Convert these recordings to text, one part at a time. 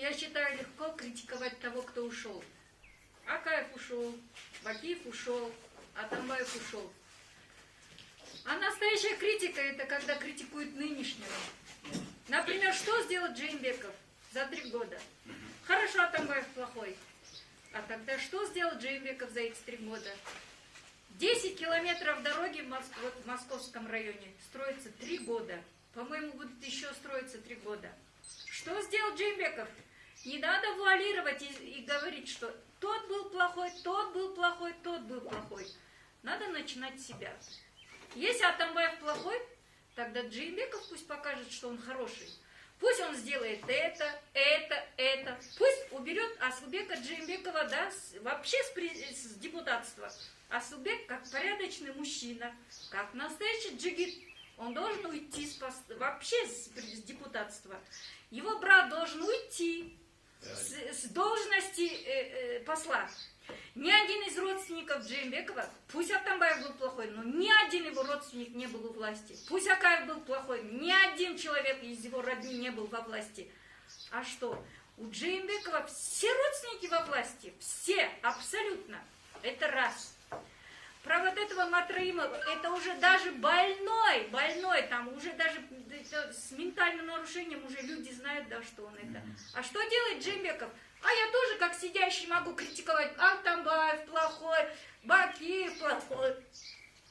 я считаю, легко критиковать того, кто ушел. Акаев ушел, Бакиев ушел, Атамбаев ушел. А настоящая критика — это когда критикуют нынешнего. Например, что сделал Джеймбеков за 3 года? Хорошо, Атамбаев плохой. А тогда что сделал Джеймбеков за эти 3 года? 10 километров дороги в московском районе строится 3 года. По-моему, будут еще строиться 3 года. Что сделал Джеймбеков? Не надо вуалировать и говорить, что тот был плохой, тот был плохой, тот был плохой. Надо начинать с себя. Если Атамбаев плохой, тогда Джеймбеков пусть покажет, что он хороший. Пусть он сделает это. Пусть уберет Асылбека Джеймбекова, да, вообще с депутатства. Асылбек, как порядочный мужчина, как настоящий джигит, он должен уйти вообще с депутатства. Его брат должен уйти с должности посла. Ни один из родственников Джеймбекова, пусть Атамбаев был плохой, но ни один его родственник не был у власти. Пусть Акаев был плохой, ни один человек из его родни не был во власти. А что? У Джеймбекова все родственники во власти, все, абсолютно. Это раз. Про вот этого Матраимова, это уже даже больной, там уже даже с ментальным нарушением уже люди знают, да, что он это. А что делает Джеймбеков? А я тоже, как сидящий, могу критиковать. Атамбаев плохой, Бакиев плохой.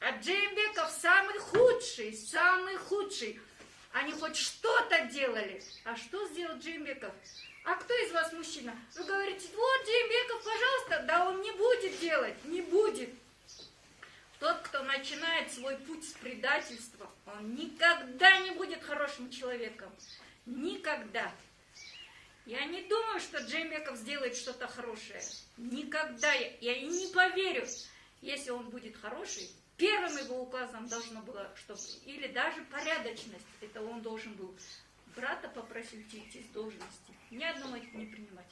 А Джеймбеков самый худший. Они хоть что-то делали. А что сделал Джеймбеков? А кто из вас мужчина? Вы говорите, вот Джеймбеков, пожалуйста. Да он не будет делать, не будет. Тот, кто начинает свой путь с предательства, он никогда не будет хорошим человеком. Никогда. Я не думаю, что Джеймбеков сделает что-то хорошее. Никогда. Я и не поверю, если он будет хороший. Первым его указом должно было, чтобы, или даже порядочность, это он должен был брата попросить уйти с должности. Ни одного не принимать.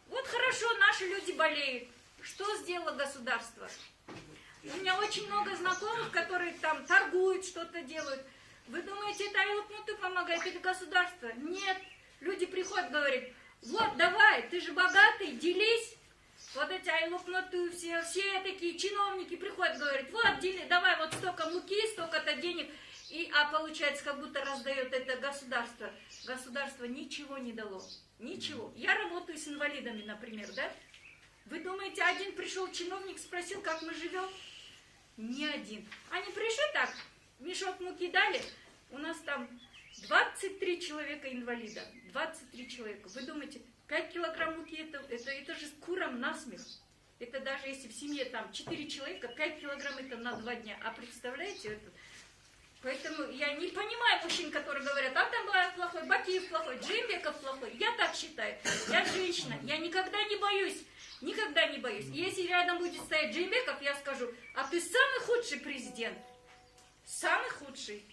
Вот хорошо, наши люди болеют. Что сделало государство? У меня очень много знакомых, которые там торгуют, что-то делают. Вы думаете, это Айлупнуту помогает, это государство? Нет. Люди приходят, говорят, вот давай, ты же богатый, делись. Вот эти Айлупнуту, все такие чиновники приходят, говорят, вот дели, давай вот столько муки, столько-то денег. А получается, как будто раздает это государство. Государство ничего не дало. Ничего. Я работаю с инвалидами, например, да? Вы думаете, один пришел чиновник, спросил, как мы живем? Ни один. Они пришли так, мешок муки дали, у нас там 23 человека инвалида. 23 человека. Вы думаете, 5 килограмм муки, это же с куром насмех. Это даже если в семье там 4 человека, 5 килограмм это на 2 дня. А представляете это? Поэтому я не понимаю мужчин, которые говорят, Атамбаев плохой, Бакиев плохой, Джеймбеков плохой. Я так считаю. Я женщина. Я никогда не боюсь. Никогда не боюсь. Если рядом будет стоять Джеймбеков, я скажу, а ты самый худший президент. Самый худший.